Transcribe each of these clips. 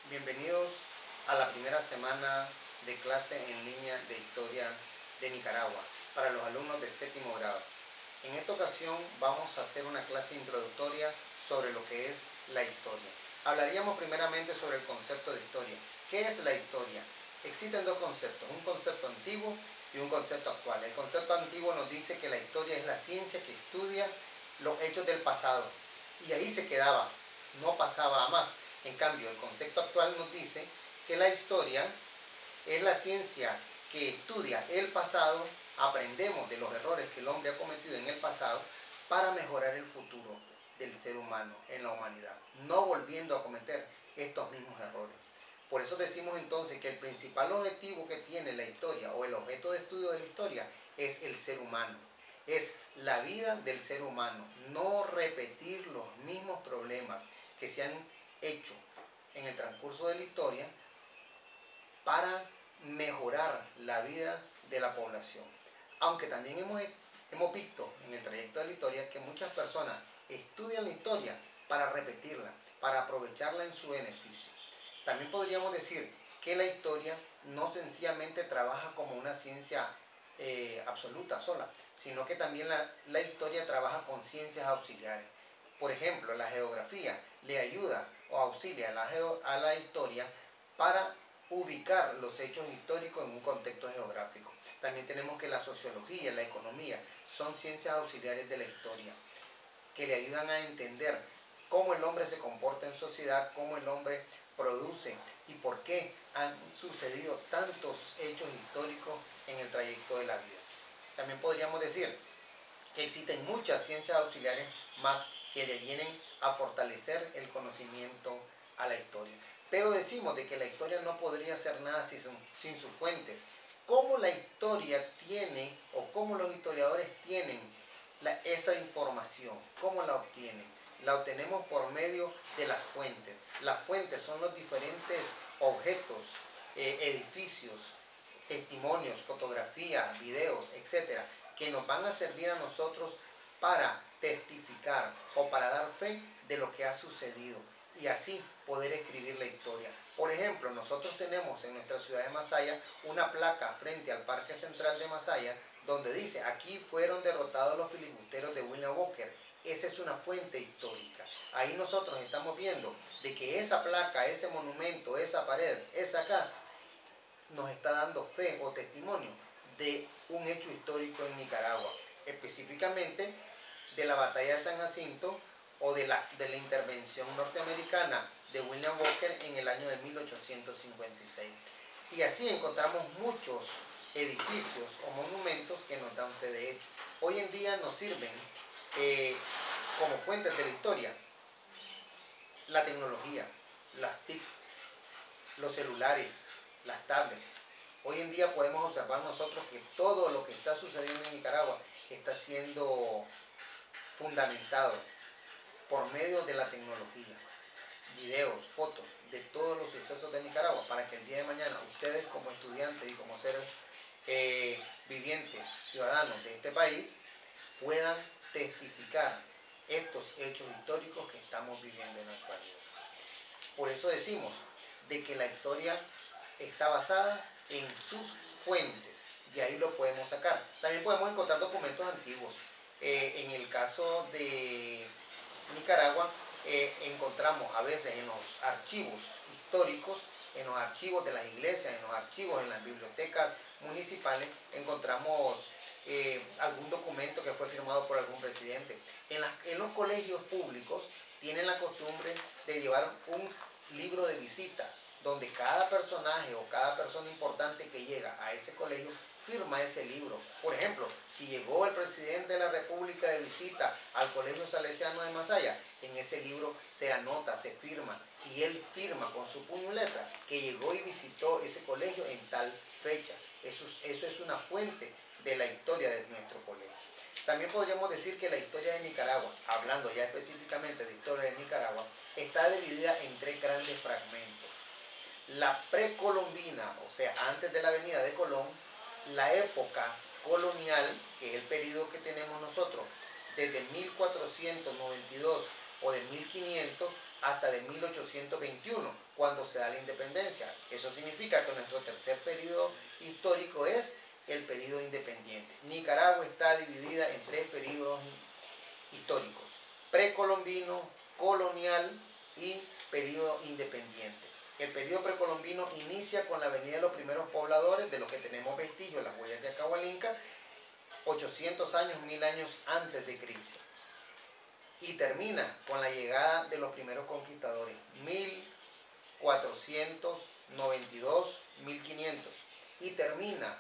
Bienvenidos a la primera semana de clase en línea de Historia de Nicaragua para los alumnos de séptimo grado. En esta ocasión vamos a hacer una clase introductoria sobre lo que es la historia. Hablaríamos primeramente sobre el concepto de historia. ¿Qué es la historia? Existen dos conceptos, un concepto antiguo y un concepto actual. El concepto antiguo nos dice que la historia es la ciencia que estudia los hechos del pasado y ahí se quedaba, no pasaba a más. En cambio, el concepto actual nos dice que la historia es la ciencia que estudia el pasado, aprendemos de los errores que el hombre ha cometido en el pasado para mejorar el futuro del ser humano en la humanidad, no volviendo a cometer estos mismos errores. Por eso decimos entonces que el principal objetivo que tiene la historia o el objeto de estudio de la historia es el ser humano, es la vida del ser humano, no repetir los mismos problemas que se han hecho en el transcurso de la historia para mejorar la vida de la población. Aunque también hemos visto en el trayecto de la historia que muchas personas estudian la historia para repetirla, para aprovecharla en su beneficio. También podríamos decir que la historia no sencillamente trabaja como una ciencia absoluta sola, sino que también la historia trabaja con ciencias auxiliares. Por ejemplo, la geografía le ayuda o auxilia a la historia para ubicar los hechos históricos en un contexto geográfico. También tenemos que la sociología, la economía, son ciencias auxiliares de la historia, que le ayudan a entender cómo el hombre se comporta en sociedad, cómo el hombre produce y por qué han sucedido tantos hechos históricos en el trayecto de la vida. También podríamos decir que existen muchas ciencias auxiliares más que le vienen a fortalecer el conocimiento a la historia. Pero decimos de que la historia no podría ser nada sin sus fuentes. ¿Cómo la historia tiene o cómo los historiadores tienen esa información? ¿Cómo la obtienen? La obtenemos por medio de las fuentes. Las fuentes son los diferentes objetos, edificios, testimonios, fotografías, videos, etcétera, que nos van a servir a nosotros para testificar o para dar fe de lo que ha sucedido y así poder escribir la historia. Por ejemplo, nosotros tenemos en nuestra ciudad de Masaya una placa frente al Parque Central de Masaya donde dice: aquí fueron derrotados los filibusteros de William Walker. Esa es una fuente histórica. Ahí nosotros estamos viendo de que esa placa, ese monumento, esa pared, esa casa nos está dando fe o testimonio de un hecho histórico en Nicaragua, específicamente de la batalla de San Jacinto o de la intervención norteamericana de William Walker en el año de 1856. Y así encontramos muchos edificios o monumentos que nos dan fe de hecho. Hoy en día nos sirven como fuentes de la historia la tecnología, las TIC, los celulares, las tablets. Hoy en día podemos observar nosotros que todo lo que está sucediendo en Nicaragua está siendo fundamentado por medio de la tecnología, videos, fotos de todos los sucesos de Nicaragua, para que el día de mañana ustedes como estudiantes y como seres vivientes, ciudadanos de este país, puedan testificar estos hechos históricos que estamos viviendo en la actualidad. Por eso decimos de que la historia está basada en sus fuentes, de ahí lo podemos sacar. También podemos encontrar documentos antiguos. En el caso de Nicaragua, encontramos a veces en los archivos históricos, en los archivos de las iglesias, en los archivos en las bibliotecas municipales, encontramos algún documento que fue firmado por algún presidente. En los colegios públicos tienen la costumbre de llevar un libro de visita, donde cada personaje o cada persona importante que llega a ese colegio firma ese libro. Por ejemplo, si llegó el presidente de la República de visita al Colegio Salesiano de Masaya, en ese libro se anota, se firma, y él firma con su puño y letra que llegó y visitó ese colegio en tal fecha. Eso es una fuente de la historia de nuestro colegio. También podríamos decir que la historia de Nicaragua, hablando ya específicamente de historia de Nicaragua, está dividida en tres grandes fragmentos. La precolombina, o sea, antes de la venida de Colón, la época colonial, que es el periodo que tenemos nosotros, desde 1492 o de 1500 hasta de 1821, cuando se da la independencia. Eso significa que nuestro tercer periodo histórico es el periodo independiente. Nicaragua está dividida en tres periodos históricos: precolombino, colonial y periodo independiente. El periodo precolombino inicia con la venida de los primeros pobladores, de los que tenemos vestigios, las huellas de Acahualinca, 800 años, 1000 años antes de Cristo. Y termina con la llegada de los primeros conquistadores, 1492, 1500. Y termina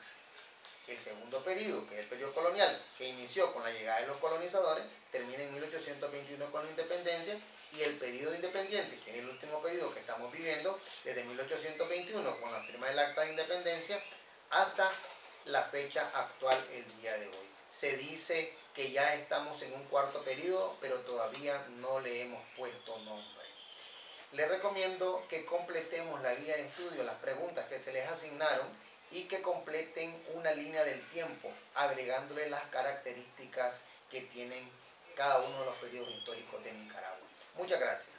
el segundo periodo, que es el periodo colonial, que inició con la llegada de los colonizadores, termina en 1821 con la independencia, y el periodo independiente, que es el último periodo que estamos viviendo, desde 1821 con la firma del Acta de Independencia hasta la fecha actual, el día de hoy. Se dice que ya estamos en un cuarto periodo, pero todavía no le hemos puesto nombre. Les recomiendo que completemos la guía de estudio, las preguntas que se les asignaron, y que completen una línea del tiempo, agregándole las características que tienen cada uno de los periodos históricos de Nicaragua. Muchas gracias.